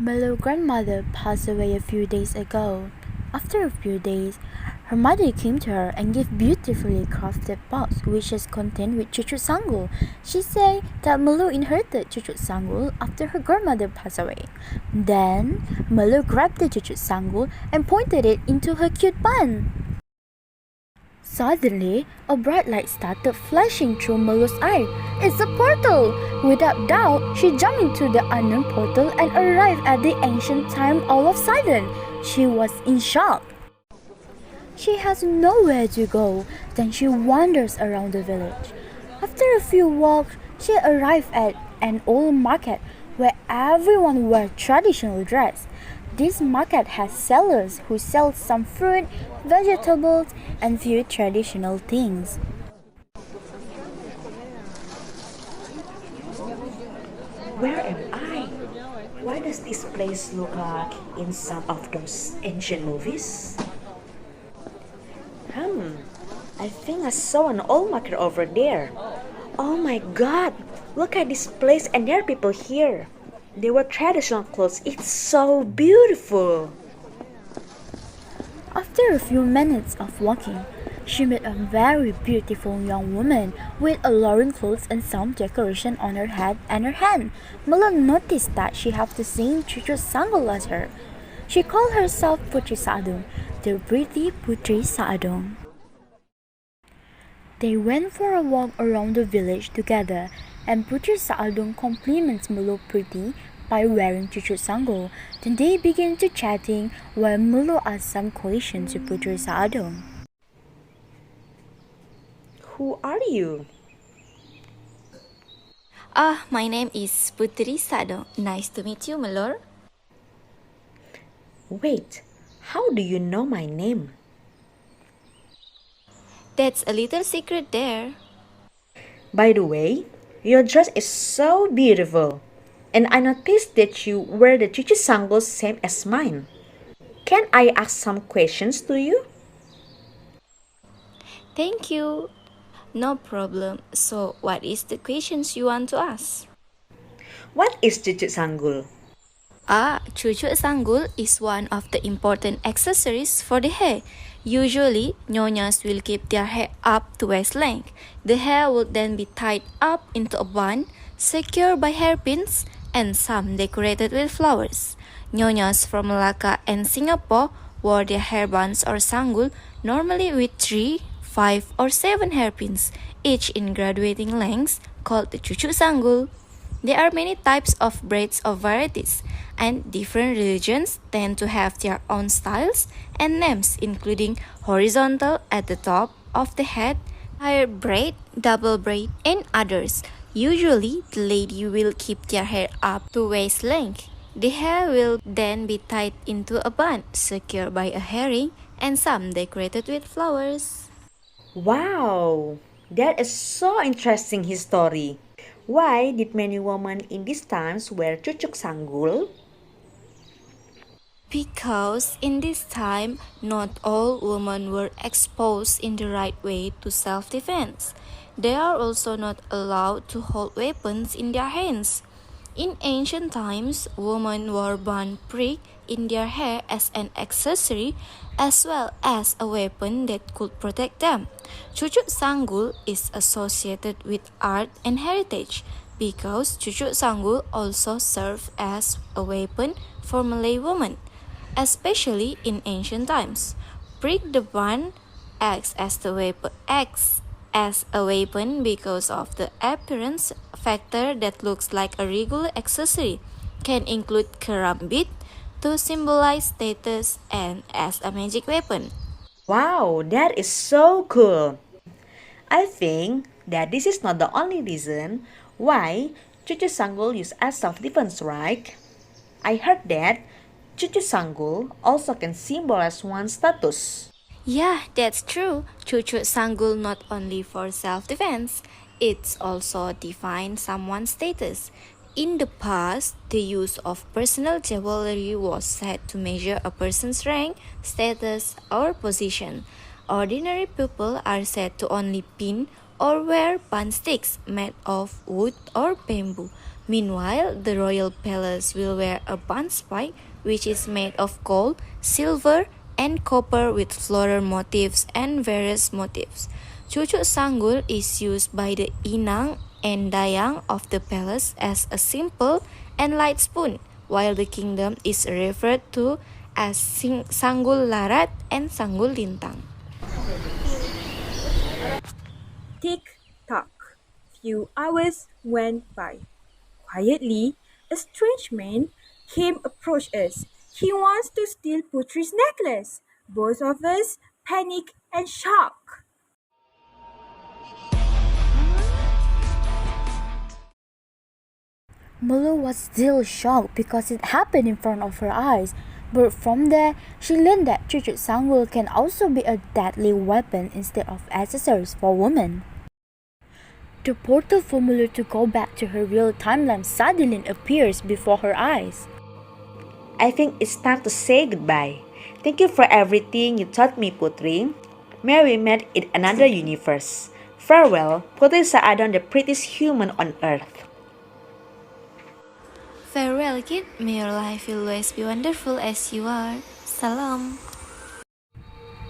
Melo's grandmother passed away a few days ago. After a few days, her mother came to her and gave beautifully crafted box which is contained with Cucuk Sanggul. She said that Melo inherited Cucuk Sanggul after her grandmother passed away. Then Melo grabbed the Cucuk Sanggul and pointed it into her cute bun. Suddenly, a bright light started flashing through Melo's eye. It's a portal! Without doubt, she jumped into the unknown portal and arrived at the ancient time all of a sudden. She was in shock. She has nowhere to go, then she wanders around the village. After a few walks, she arrived at an old market where everyone wears traditional dress. This market has sellers who sell some fruit, vegetables, and few traditional things. Where am I? Why does this place look like in some of those ancient movies? I think I saw an old market over there. Oh my god, look at this place and there are people here. They wear traditional clothes. It's so beautiful. After a few minutes of walking, she met a very beautiful young woman with alluring clothes and some decoration on her head and her hand. Mulan noticed that she had the same Cucuk Sanggul as her. She called herself Putri Saadong, the pretty Putri Saadong. They went for a walk around the village together, and Putri Saadong compliments Melo pretty by wearing Cucuk Sanggul. Then they began to chatting while Melo asked some questions to Putri Saadong. Who are you? My name is Putri Sado. Nice to meet you, Melor. Wait, how do you know my name? That's a little secret there. By the way, your dress is so beautiful. And I noticed that you wear the Cucuk Sanggul same as mine. Can I ask some questions to you? Thank you. No problem. So, what is the questions you want to ask? What is Cucuk Sanggul? Cucuk Sanggul is one of the important accessories for the hair. Usually, nyonyas will keep their hair up to waist length. The hair will then be tied up into a bun, secured by hairpins, and some decorated with flowers. Nyonyas from Malacca and Singapore wore their hair buns or sanggul normally with 3, 5, or 7 hairpins, each in graduating lengths, called the Cucuk Sanggul. There are many types of braids of varieties, and different religions tend to have their own styles and names, including horizontal at the top of the head, higher braid, double braid, and others. Usually, the lady will keep their hair up to waist length. The hair will then be tied into a bun, secured by a herring, and some decorated with flowers. Wow, that is so interesting history. Why did many women in these times wear Cucuk Sanggul? Because in this time, not all women were exposed in the right way to self-defense. They are also not allowed to hold weapons in their hands. In ancient times, women wore bun prick in their hair as an accessory as well as a weapon that could protect them. Cucuk Sanggul is associated with art and heritage because Cucuk Sanggul also served as a weapon for Malay women, especially in ancient times. Prick the bun acts as a weapon because of the appearance factor that looks like a regular accessory, can include karambit to symbolize status and as a magic weapon. Wow, that is so cool. I think that this is not the only reason why Cucuk Sanggul used as self-defense, right? I heard that Cucuk Sanggul also can symbolize one's status. Yeah, that's true. Cucuk Sanggul not only for self-defense, it's also define someone's status. In the past, the use of personal jewelry was said to measure a person's rank, status, or position. Ordinary people are said to only pin or wear pan sticks made of wood or bamboo. Meanwhile, the royal palace will wear a pan spike which is made of gold, silver, and copper with floral motifs and various motifs. Cucuk Sanggul is used by the inang and dayang of the palace as a simple and light spoon, while the kingdom is referred to as Sanggul Larat and Sanggul Lintang. Tick tock. Few hours went by. Quietly, a strange man came approach us. He wants to steal Putri's necklace. Both of us panic and shock. Mulu was still shocked because it happened in front of her eyes, but from there she learned that Cucuk Sanggul can also be a deadly weapon instead of accessories for women. The portal for Mulu to go back to her real timeline suddenly appears before her eyes. I think it's time to say goodbye. Thank you for everything you taught me, Putri. May we meet in another universe. Farewell, Putri Saadon, the prettiest human on earth. Farewell, kid. May your life always be wonderful as you are. Salam.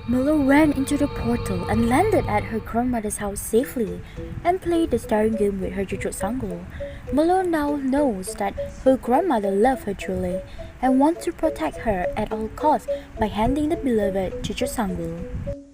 Mulu ran into the portal and landed at her grandmother's house safely and played the staring game with her Cucuk Sanggul. Mulu now knows that her grandmother loved her truly and wants to protect her at all costs by handing the beloved Cucuk Sanggul.